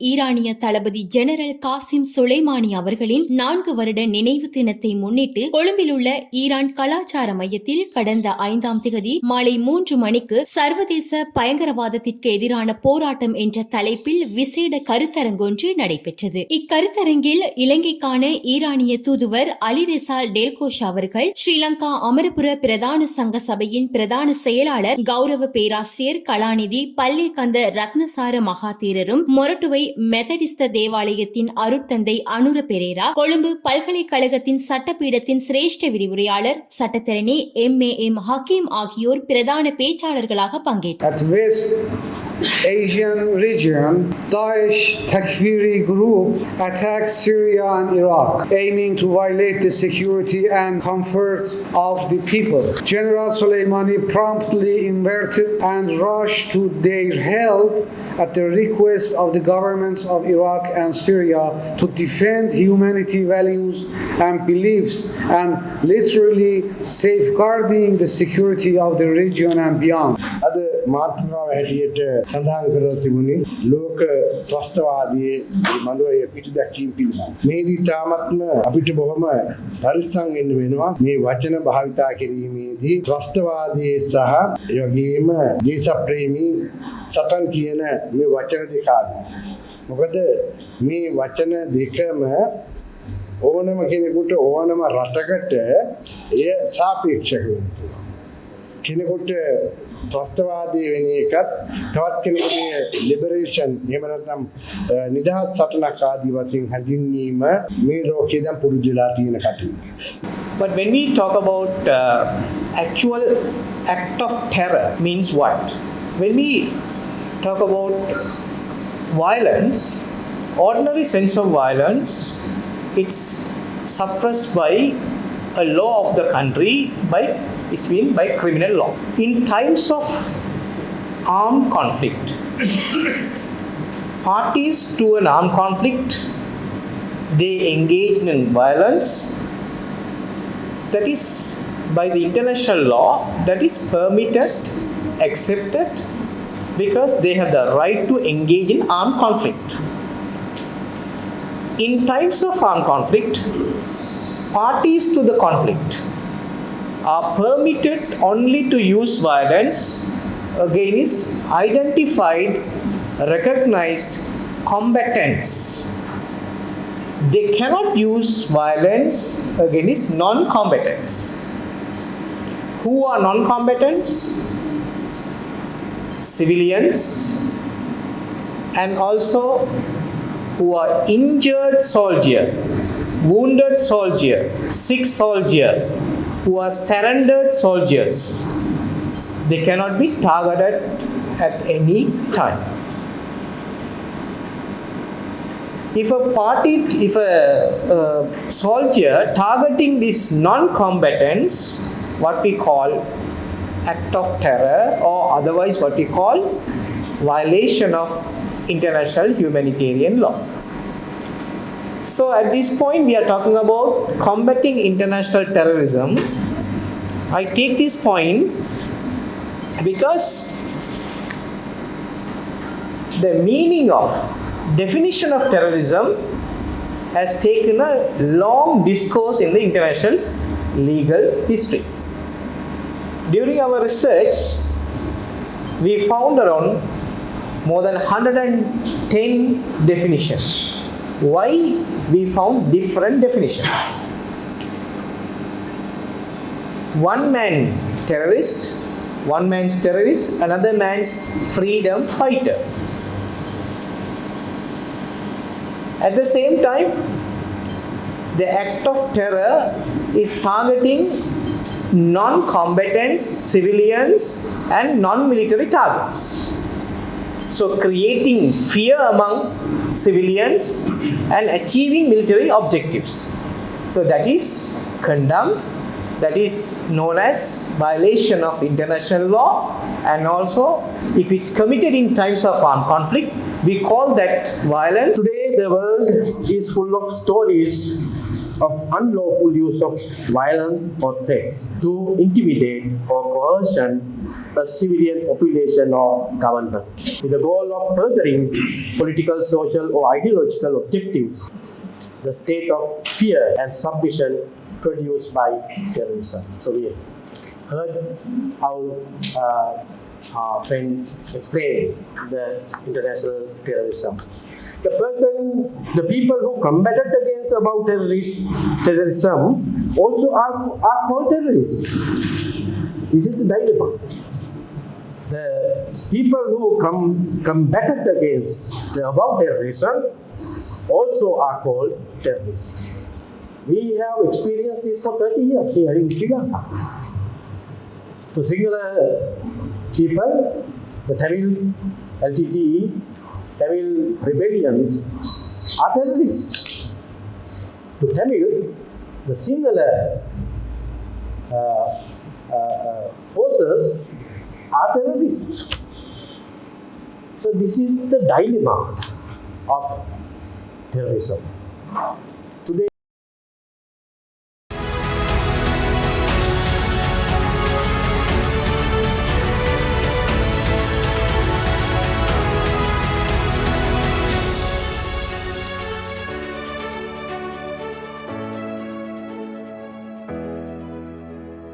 ஈரானிய தளபதி general Kasim Soleimani அவர்களின் 4 வருட நினைவு தினத்தை முன்னிட்டு கொழும்பில் உள்ள ஈரான் கலாச்சார மையத்தில் கடந்த 5ஆம் திகதி மாலை 3 மணிக்கு சர்வதேச பயங்கரவாதத்திற்கு எதிரான போராட்டம் என்ற தலைப்பில் விசேட கருத்தரங்கொன்று நடைபெற்றது. இக்கருத்தரங்கில் இலங்கைக்கான ஈரானிய தூதுவர் அலிரெசால் டெல்கோஷ் அவர்கள், ஸ்ரீலங்கா அமரபுர பிரதான சங்க சபையின் பிரதான செயலாளர் கௌரவ பேராசிரியர் கலாநிதி பல்லேகந்த ரத்னசார மகாதீரரும், மொரட்டுவை மெத்தடிஸ்த தேவாலயத்தின் அருட்தந்தை அனுர பெரேரா, கொழும்பு பல்கலைக்கழகத்தின் சட்டப்பீடத்தின் சிரேஷ்ட விரிவுரையாளர் சட்டத்தரணி M.A.M. ஹக்கீம் ஆகியோர் பிரதான பேச்சாளர்களாக பங்கேற்றனர். Asian region, Daesh Takfiri group attacked Syria and Iraq, aiming to violate the security and comfort of the people. General Soleimani promptly inverted and rushed to their help at the request of the governments of Iraq and Syria to defend humanity values and beliefs and literally safeguarding the security of the region and beyond. මාතෘකාව හැටියට සඳහන් කරලා තිබුණේ ලෝක ත්‍රස්තවාදයේ මඳුවේ පිටදැකීම් පිළිබඳ. මේදී තාමත්ම අපිට බොහොම පරිස්සම් වෙන්න වෙනවා මේ වචන භාවිතා කිරීමේදී ත්‍රස්තවාදයේ සහ ඒ වගේම දේශප්‍රේමී සටන් කියන මේ වචන දෙක අතර. මොකද මේ වචන දෙකම ඕනම කෙනෙකුට ඕනම රටකට එය සාපේක්ෂක වෙනවා. කෙනෙකුට ත්‍රස්තවාදී වෙන එකත් තවත් කෙනෙකුට ලිබරේෂන් එහෙම නැත්නම් නිදහස් සටනක් ආදී වශයෙන් හඳුන්වීම මේ ලෝකේ දැන් පුරුදුලා තියෙන කටයුතු. But when we talk about actual act of terror means what? When we talk about violence, ordinary sense of violence, it's suppressed by a law of the country, it's been by criminal law. In times of armed conflict, parties to an armed conflict, they engage in violence that is by the international law, that is permitted, accepted, because they have the right to engage in armed conflict. In times of armed conflict, parties to the conflict are permitted only to use violence against identified, recognized combatants. They cannot use violence against non-combatants. Who are non-combatants? Civilians, and also who are injured soldier, wounded soldier, sick soldier, who are surrendered soldiers. They cannot be targeted at any time. If a soldier targeting these non-combatants, what we call act of terror, or otherwise what we call violation of international humanitarian law. So at this point we are talking about combating international terrorism. I take this point because the meaning of definition of terrorism has taken a long discourse in the international legal history. During our research, we found around more than 110 definitions. Why we found different definitions? One man's terrorist, another man's freedom fighter. At the same time, the act of terror is targeting non-combatants, civilians, and non-military targets. So creating fear among civilians and achieving military objectives. So that is condemned, that is known as violation of international law, and also if it's committed in times of armed conflict, we call that violence. Today the world is full of stories of unlawful use of violence or threats to intimidate or coercion a civilian population or government with the goal of furthering political, social, or ideological objectives. The state of fear and submission produced by terrorism. So we heard how our friend explained the international terrorism. The people who combated against about terrorism also are called terrorists. This is the dilemma. The people who combated against about terrorism also are called terrorists. We have experienced this for 30 years here in Sri Lanka. To singular people, the Tamil LTTE, Tamil rebellions are terrorists. To Tamils, the singular forces are terrorists. So this is the dilemma of terrorism.